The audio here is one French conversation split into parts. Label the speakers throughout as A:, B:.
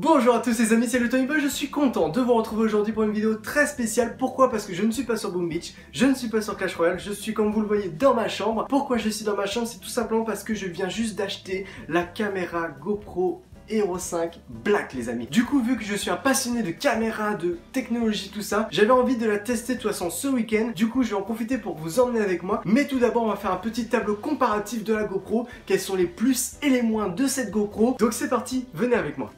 A: Bonjour à tous les amis, c'est le Tony Boy, je suis content de vous retrouver aujourd'hui pour une vidéo très spéciale. Pourquoi? Parce que je ne suis pas sur Boom Beach, je ne suis pas sur Clash Royale, je suis comme vous le voyez dans ma chambre. Pourquoi je suis dans ma chambre? C'est tout simplement parce que je viens juste d'acheter la caméra GoPro Hero 5 Black les amis. Du coup vu que je suis un passionné de caméra, de technologie, tout ça, j'avais envie de la tester de toute façon ce week-end. Du coup je vais en profiter pour vous emmener avec moi. Mais tout d'abord on va faire un petit tableau comparatif de la GoPro. Quels sont les plus et les moins de cette GoPro. Donc c'est parti, venez avec moi.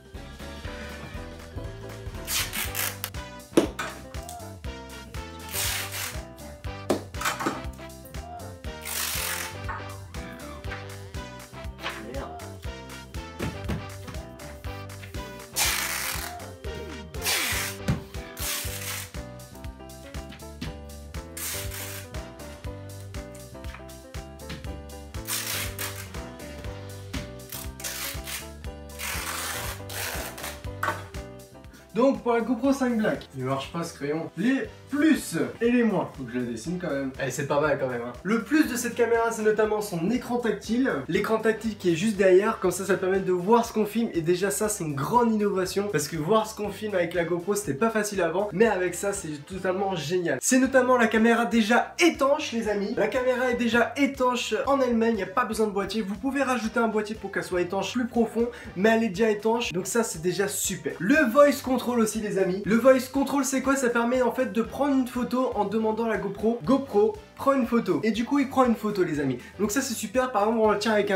A: Donc pour la GoPro 5 Black, il marche pas ce crayon. Les plus et les moins, faut que je la dessine quand même. Eh, c'est pas mal quand même hein. Le plus de cette caméra c'est notamment son écran tactile. L'écran tactile qui est juste derrière, comme ça permet de voir ce qu'on filme. Et déjà ça c'est une grande innovation. Parce que voir ce qu'on filme avec la GoPro c'était pas facile avant. Mais avec ça c'est totalement génial. C'est notamment la caméra déjà étanche les amis. La caméra est déjà étanche en elle-même, il n'y a pas besoin de boîtier. Vous pouvez rajouter un boîtier pour qu'elle soit étanche plus profond. Mais elle est déjà étanche, donc ça c'est déjà super. Le voice control aussi les amis. Le voice control c'est quoi? Ça permet en fait de prendre une photo en demandant à la GoPro prend une photo et du coup il prend une photo les amis. Donc ça c'est super. Par exemple on le tient avec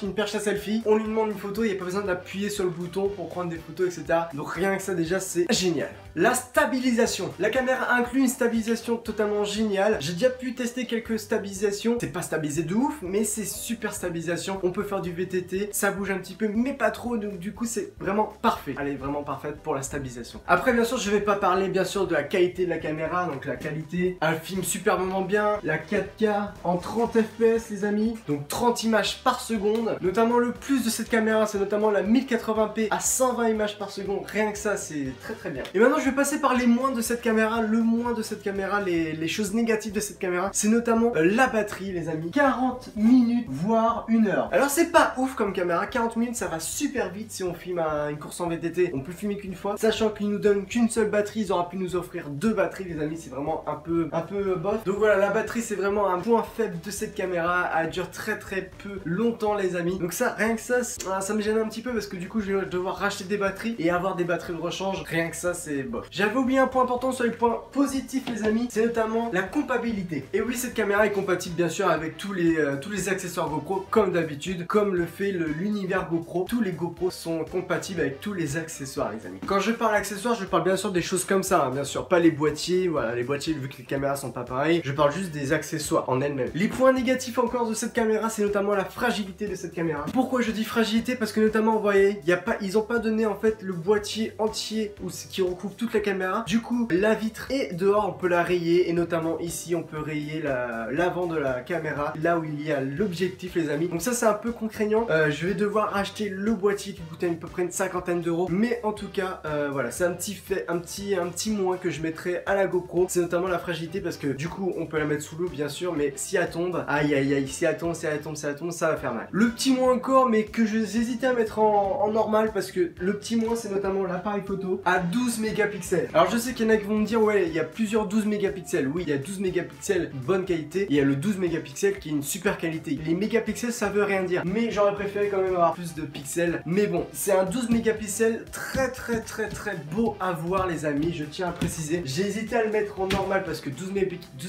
A: une perche à selfie, on lui demande une photo, il n'y a pas besoin d'appuyer sur le bouton pour prendre des photos etc. Donc rien que ça déjà c'est génial. La stabilisation, la caméra inclut une stabilisation totalement géniale. J'ai déjà pu tester quelques stabilisations, c'est pas stabilisé de ouf mais c'est super stabilisation. On peut faire du VTT, ça bouge un petit peu mais pas trop, donc du coup c'est vraiment parfait. Elle est vraiment parfaite pour la stabilisation. Après bien sûr je vais pas parler bien sûr de la qualité de la caméra. Donc la qualité, elle filme superbement bien, la 4K en 30 fps les amis, donc 30 images par seconde. Notamment le plus de cette caméra c'est notamment la 1080p à 120 images par seconde. Rien que ça c'est très bien. Et maintenant je vais passer par les moins de cette caméra. Le moins de cette caméra, les choses négatives de cette caméra, c'est notamment la batterie les amis. 40 minutes voire 1 heure. Alors c'est pas ouf comme caméra, 40 minutes ça va super vite. Si on filme une course en VTT on peut filmer qu'une fois, sachant qu'ils nous donnent qu'une seule batterie, ils auraient pu nous offrir 2 batteries les amis. C'est vraiment un peu bof. Donc voilà, la batterie c'est vraiment un point faible de cette caméra. Elle dure très peu longtemps les amis. Donc ça, rien que ça me gêne un petit peu parce que du coup je vais devoir racheter des batteries et avoir des batteries de rechange. Rien que ça c'est bof. J'avais oublié un point important sur les points positifs les amis, c'est notamment la compatibilité. Et oui cette caméra est compatible bien sûr avec tous les accessoires GoPro comme d'habitude, comme le fait l'univers GoPro. Tous les GoPro sont compatibles avec tous les accessoires les amis. Quand je parle accessoires je parle bien sûr des choses comme ça hein, bien sûr pas les boîtiers. Voilà, les boîtiers vu que les caméras sont pas pareilles, je parle juste des accessoires en elles-mêmes. Les points négatifs encore de cette caméra c'est notamment la fragilité de cette caméra. Pourquoi je dis fragilité? Parce que notamment vous voyez ils ont pas donné en fait le boîtier entier qui recouvre toute la caméra. Du coup la vitre est dehors, on peut la rayer et notamment ici on peut rayer l'avant de la caméra là où il y a l'objectif les amis. Donc ça c'est un peu contraignant. Je vais devoir acheter le boîtier qui coûtait à peu près une cinquantaine d'euros, mais en tout cas voilà, c'est un petit moins que je mettrai à la GoPro. C'est notamment la fragilité parce que du coup on peut la mettre sous l'eau bien sûr, mais si elle tombe, aïe aïe aïe, si elle tombe, ça va faire mal. Le petit moins encore, mais que j'hésitais à mettre en normal parce que le petit moins c'est notamment l'appareil photo à 12 mégapixels. Alors je sais qu'il y en a qui vont me dire ouais il y a plusieurs 12 mégapixels. Oui il y a 12 mégapixels bonne qualité et il y a le 12 mégapixels qui est une super qualité. Les mégapixels ça veut rien dire, mais j'aurais préféré quand même avoir plus de pixels. Mais bon, c'est un 12 mégapixels très beau à voir les amis, je tiens à préciser. J'ai hésité à le mettre en normal parce que 12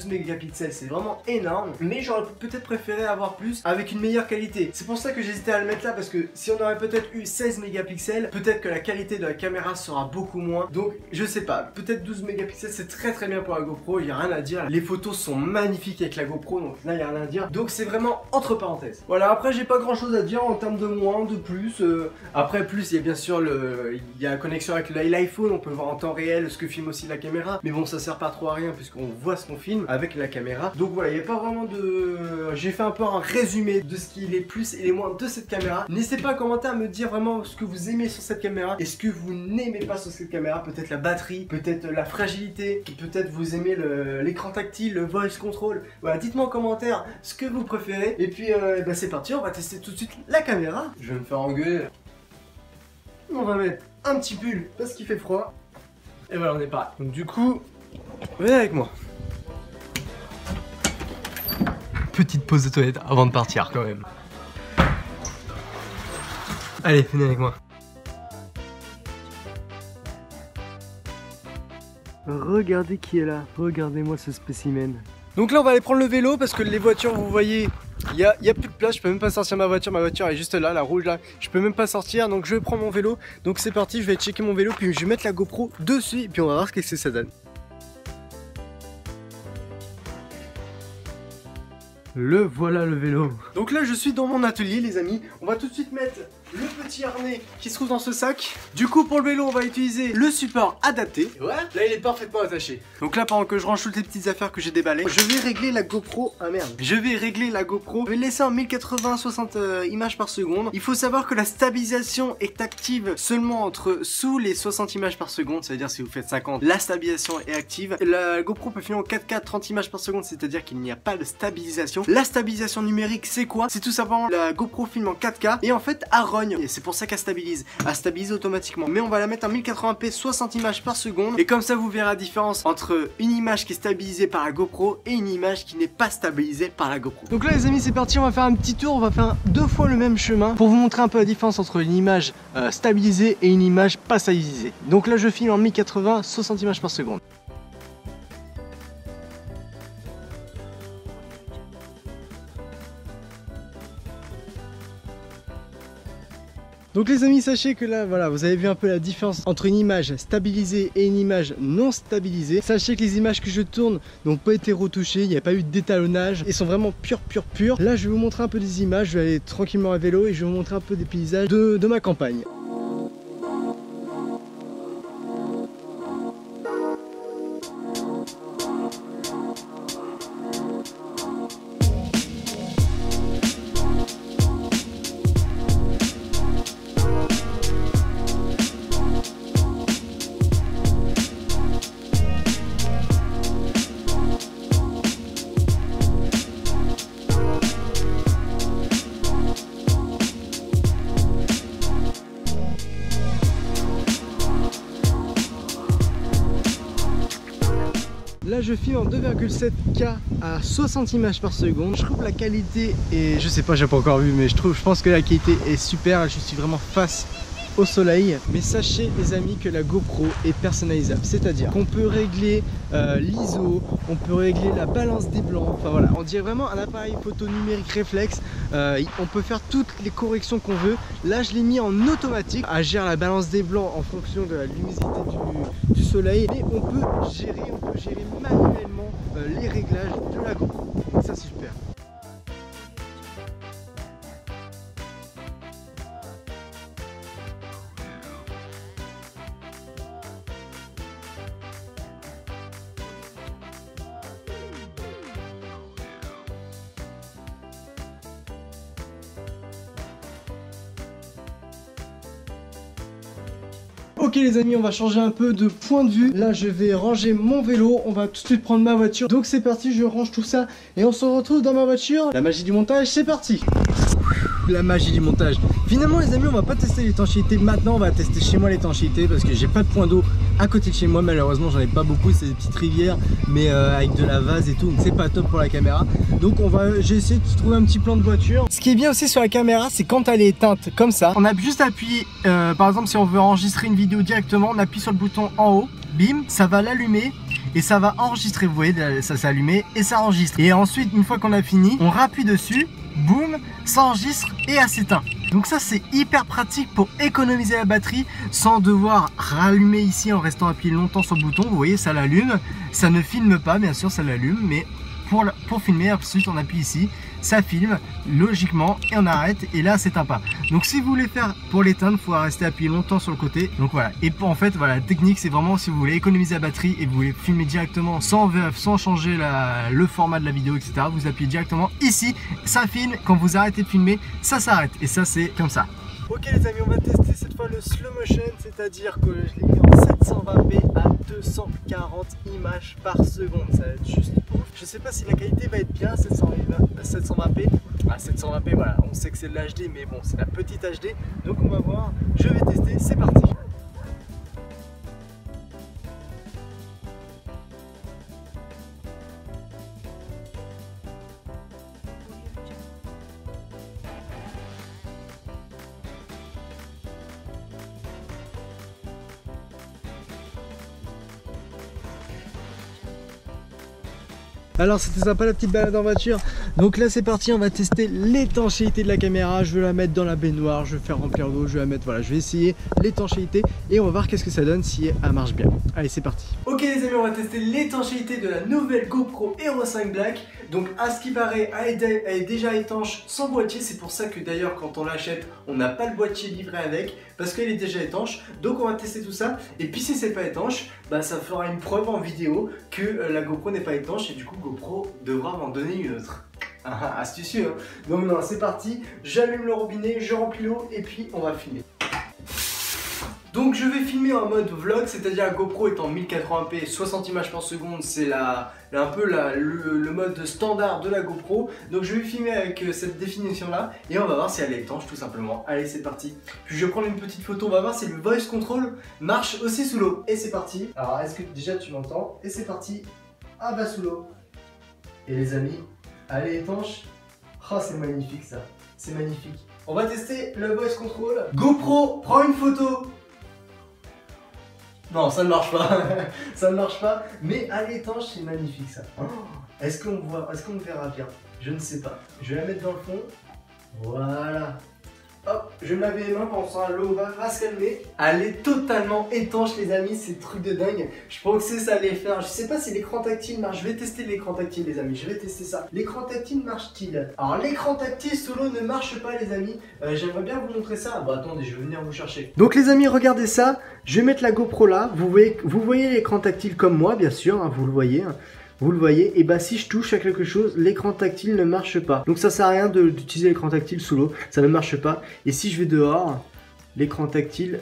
A: mégapixels c'est vraiment énorme, mais j'aurais peut-être préféré avoir plus avec une meilleure qualité. C'est pour ça que j'hésitais à le mettre là parce que si on aurait peut-être eu 16 mégapixels, peut-être que la qualité de la caméra sera beaucoup moins. Donc je sais pas, peut-être 12 mégapixels c'est très bien pour la GoPro, il n'y a rien à dire. Les photos sont magnifiques avec la GoPro, donc là il n'y a rien à dire. Donc c'est vraiment entre parenthèses. Voilà, après j'ai pas grand chose à dire en termes de moins, de plus. Après plus il y a bien sûr il y a la connexion avec l'iPhone, on peut voir en temps réel ce que filme aussi la caméra. Mais bon ça sert pas trop à rien puisqu'on voit ce qu'on filme avec la caméra. Donc voilà, il n'y a pas vraiment de... J'ai fait un peu un résumé de ce qui est les plus et les moins de cette caméra. N'hésitez pas à commenter à me dire vraiment ce que vous aimez sur cette caméra et ce que vous n'aimez pas sur cette caméra. Peut-être la batterie, peut-être la fragilité, peut-être vous aimez l'écran tactile, le voice control. Voilà, dites-moi en commentaire ce que vous préférez. Et puis bah, c'est parti, on va tester tout de suite la caméra. Je vais me faire engueuler. On va mettre un petit pull parce qu'il fait froid. Et voilà, on est pareil. Donc du coup, venez avec moi. Petite pause de toilette avant de partir quand même. Allez, venez avec moi. Regardez qui est là. Regardez-moi ce spécimen. Donc là, on va aller prendre le vélo parce que les voitures, vous voyez, il y a plus de place. Je peux même pas sortir ma voiture. Ma voiture est juste là, la rouge là. Je peux même pas sortir. Donc je vais prendre mon vélo. Donc c'est parti, je vais checker mon vélo. Puis je vais mettre la GoPro dessus. Et puis on va voir ce que ça donne. Le voilà le vélo. Donc là je suis dans mon atelier les amis. On va tout de suite mettre le petit harnais qui se trouve dans ce sac. Du coup pour le vélo on va utiliser le support adapté. Ouais. Là il est parfaitement attaché. Donc là pendant que je range toutes les petites affaires que j'ai déballées, je vais régler la GoPro. Ah merde. Je vais régler la GoPro. Je vais laisser en 1080 60 images par seconde. Il faut savoir que la stabilisation est active seulement entre sous les 60 images par seconde. Ça veut dire si vous faites 50, la stabilisation est active. La GoPro peut filmer en 4K 30 images par seconde. C'est à dire qu'il n'y a pas de stabilisation. La stabilisation numérique c'est quoi? C'est tout simplement la GoPro filme en 4K et en fait elle rogne. Et c'est pour ça qu'elle stabilise. Elle stabilise automatiquement. Mais on va la mettre en 1080p 60 images par seconde. Et comme ça vous verrez la différence entre une image qui est stabilisée par la GoPro et une image qui n'est pas stabilisée par la GoPro. Donc là les amis c'est parti, on va faire un petit tour. On va faire 2 fois le même chemin pour vous montrer un peu la différence entre une image stabilisée et une image pas stabilisée. Donc là je filme en 1080 60 images par seconde. Donc les amis, sachez que là, voilà, vous avez vu un peu la différence entre une image stabilisée et une image non stabilisée. Sachez que les images que je tourne n'ont pas été retouchées, il n'y a pas eu d'étalonnage, ils sont vraiment purs. Là, je vais vous montrer un peu des images, je vais aller tranquillement à vélo et je vais vous montrer un peu des paysages de ma campagne. Là je filme en 2,7K à 60 images par seconde. Je trouve la qualité, et je sais pas, j'ai pas encore vu, mais je pense que la qualité est super. Je suis vraiment face au soleil. Mais sachez les amis que la GoPro est personnalisable, c'est-à-dire qu'on peut régler l'ISO, on peut régler la balance des blancs, enfin voilà, on dirait vraiment un appareil photo numérique réflexe. On peut faire toutes les corrections qu'on veut. Là je l'ai mis en automatique, à gérer la balance des blancs en fonction de la luminosité du soleil, et on peut gérer manuellement les réglages de la GoPro. Ça c'est super. Ok les amis, on va changer un peu de point de vue. Là je vais ranger mon vélo, on va tout de suite prendre ma voiture. Donc c'est parti, je range tout ça et on se retrouve dans ma voiture. La magie du montage, c'est parti. La magie du montage. Finalement les amis, on va pas tester l'étanchéité maintenant, on va tester chez moi l'étanchéité parce que j'ai pas de point d'eau à côté de chez moi. Malheureusement j'en ai pas beaucoup, c'est des petites rivières mais avec de la vase et tout, donc c'est pas top pour la caméra. Donc j'ai essayé de trouver un petit plan de voiture. Ce qui est bien aussi sur la caméra, c'est quand elle est éteinte comme ça, on a juste appuyé, par exemple si on veut enregistrer une vidéo directement, on appuie sur le bouton en haut, bim, ça va l'allumer et ça va enregistrer. Vous voyez, ça s'est allumé et ça enregistre. Et ensuite une fois qu'on a fini, on rappuie dessus, boum, ça enregistre et elle s'éteint. Donc ça c'est hyper pratique pour économiser la batterie sans devoir rallumer ici en restant appuyé longtemps sur le bouton. Vous voyez, ça l'allume, ça ne filme pas bien sûr, ça l'allume, mais pour filmer, ensuite on appuie ici, ça filme logiquement et on arrête et là c'est pas. Donc si vous voulez faire pour l'éteindre, il faut rester appuyé longtemps sur le côté. Donc voilà, et en fait voilà, la technique c'est vraiment si vous voulez économiser la batterie et vous voulez filmer directement sans changer le format de la vidéo etc, vous appuyez directement ici, ça filme, quand vous arrêtez de filmer, ça s'arrête et ça c'est comme ça. Ok les amis, on va tester cette fois le slow motion, c'est à dire que je l'ai mis en 720p à 240 images par seconde, ça va être juste ouf. Je sais pas si la qualité va être bien à 720p. À 720p, voilà, on sait que c'est de l'HD, mais bon, c'est la petite HD. Donc on va voir, je vais tester, c'est parti. Alors c'était sympa la petite balade en voiture. Donc là c'est parti, on va tester l'étanchéité de la caméra. Je vais la mettre dans la baignoire, je vais faire remplir d'eau, je vais la mettre, voilà, je vais essayer l'étanchéité et on va voir qu'est-ce que ça donne si elle marche bien. Allez c'est parti. Ok les amis, on va tester l'étanchéité de la nouvelle GoPro Hero 5 Black. Donc à ce qui paraît, elle est déjà étanche sans boîtier. C'est pour ça que d'ailleurs quand on l'achète, on n'a pas le boîtier livré avec, parce qu'elle est déjà étanche. Donc on va tester tout ça. Et puis si c'est pas étanche, bah ça fera une preuve en vidéo que la GoPro n'est pas étanche. Et du coup GoPro devra m'en donner une autre. Astucieux hein. Donc non, c'est parti, j'allume le robinet, je remplis l'eau et puis on va filmer. Donc je vais filmer en mode vlog, c'est-à-dire la GoPro est en 1080p, 60 images par seconde, c'est un peu le mode standard de la GoPro. Donc je vais filmer avec cette définition là et on va voir si elle est étanche tout simplement. Allez c'est parti. Puis je vais prendre une petite photo, on va voir si le voice control marche aussi sous l'eau. Et c'est parti. Alors est-ce que déjà tu m'entends? Et c'est parti. Ah bah sous l'eau. Et les amis, elle est étanche. Oh c'est magnifique ça, c'est magnifique. On va tester le voice control. GoPro, prends une photo. Non, ça ne marche pas, ça ne marche pas, mais à l'étanche, c'est magnifique ça. Oh, est-ce qu'on me verra bien? Je ne sais pas. Je vais la mettre dans le fond. Voilà. Hop, je vais me laver les mains pensant à l'eau va se calmer. Elle est totalement étanche les amis, c'est truc de dingue. Je pensais que ça allait faire. Je sais pas si l'écran tactile marche. Je vais tester l'écran tactile les amis, je vais tester ça. L'écran tactile marche-t-il? Alors l'écran tactile sous l'eau ne marche pas les amis. J'aimerais bien vous montrer ça. Bon attendez, je vais venir vous chercher. Donc les amis, regardez ça. Je vais mettre la GoPro là. Vous voyez l'écran tactile comme moi bien sûr, hein, vous le voyez. Hein. Vous le voyez, et bah si je touche à quelque chose, l'écran tactile ne marche pas. Donc ça sert à rien d'utiliser l'écran tactile sous l'eau, ça ne marche pas. Et si je vais dehors, l'écran tactile,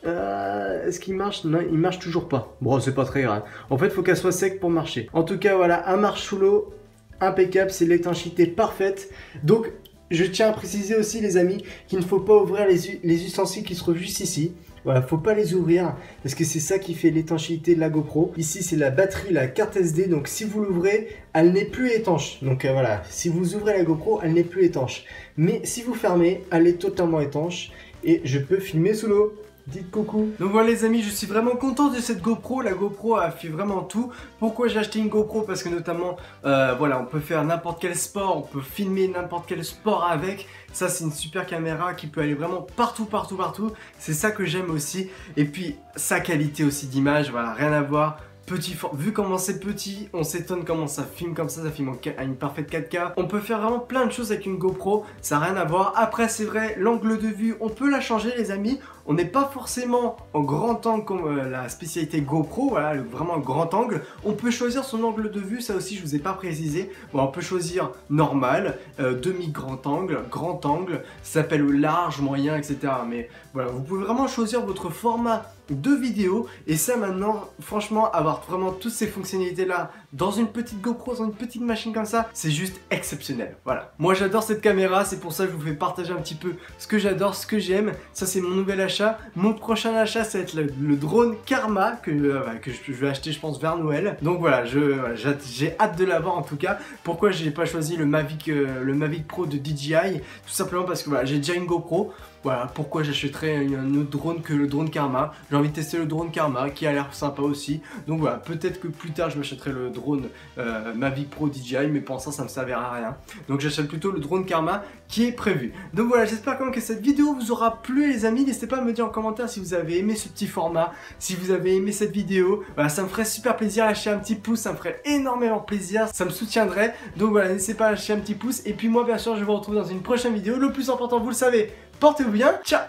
A: est-ce qu'il marche? Non, il marche toujours pas. Bon, c'est pas très grave. En fait, il faut qu'elle soit sec pour marcher. En tout cas, voilà, un marche sous l'eau, impeccable, c'est l'étanchéité parfaite. Donc, je tiens à préciser aussi les amis qu'il ne faut pas ouvrir les ustensiles qui se trouvent juste ici. Voilà, faut pas les ouvrir parce que c'est ça qui fait l'étanchéité de la GoPro. Ici, c'est la batterie, la carte SD. Donc, si vous l'ouvrez, elle n'est plus étanche. Donc, voilà, si vous ouvrez la GoPro, elle n'est plus étanche. Mais si vous fermez, elle est totalement étanche et je peux filmer sous l'eau. Dites coucou. Donc voilà les amis, je suis vraiment content de cette GoPro. La GoPro a fait vraiment tout. Pourquoi j'ai acheté une GoPro? Parce que notamment, voilà, on peut faire n'importe quel sport, on peut filmer n'importe quel sport avec. Ça c'est une super caméra qui peut aller vraiment partout. C'est ça que j'aime aussi. Et puis sa qualité aussi d'image, voilà, rien à voir. Vu comment c'est petit, on s'étonne comment ça filme comme ça filme à une parfaite 4K. On peut faire vraiment plein de choses avec une GoPro, ça n'a rien à voir. Après c'est vrai, l'angle de vue, on peut la changer les amis. On n'est pas forcément en grand angle comme la spécialité GoPro, voilà, vraiment grand angle. On peut choisir son angle de vue, ça aussi je vous ai pas précisé. Bon, on peut choisir normal, demi-grand angle, ça s'appelle large, moyen, etc. Mais voilà, vous pouvez vraiment choisir votre format de vidéo et ça maintenant franchement avoir vraiment toutes ces fonctionnalités là dans une petite GoPro, dans une petite machine comme ça, c'est juste exceptionnel. Voilà, moi j'adore cette caméra, c'est pour ça que je vous fais partager un petit peu ce que j'adore, ce que j'aime. Ça c'est mon nouvel achat. Mon prochain achat ça va être le drone Karma que je vais acheter je pense vers Noël. Donc voilà, j'ai hâte de l'avoir en tout cas. Pourquoi j'ai pas choisi le Mavic Pro de DJI? Tout simplement parce que voilà, j'ai déjà une GoPro. Voilà, pourquoi j'achèterais un autre drone que le drone Karma. J'ai envie de tester le drone Karma qui a l'air sympa aussi. Donc voilà, peut-être que plus tard je m'achèterai le drone Mavic Pro DJI, mais pour l'instant ça ne me servira à rien. Donc j'achète plutôt le drone Karma qui est prévu. Donc voilà, j'espère quand même que cette vidéo vous aura plu les amis. N'hésitez pas à me dire en commentaire si vous avez aimé ce petit format, si vous avez aimé cette vidéo. Voilà, ça me ferait super plaisir, lâcher un petit pouce, ça me ferait énormément plaisir, ça me soutiendrait. Donc voilà, n'hésitez pas à lâcher un petit pouce. Et puis moi bien sûr je vous retrouve dans une prochaine vidéo. Le plus important vous le savez, portez-vous bien, ciao!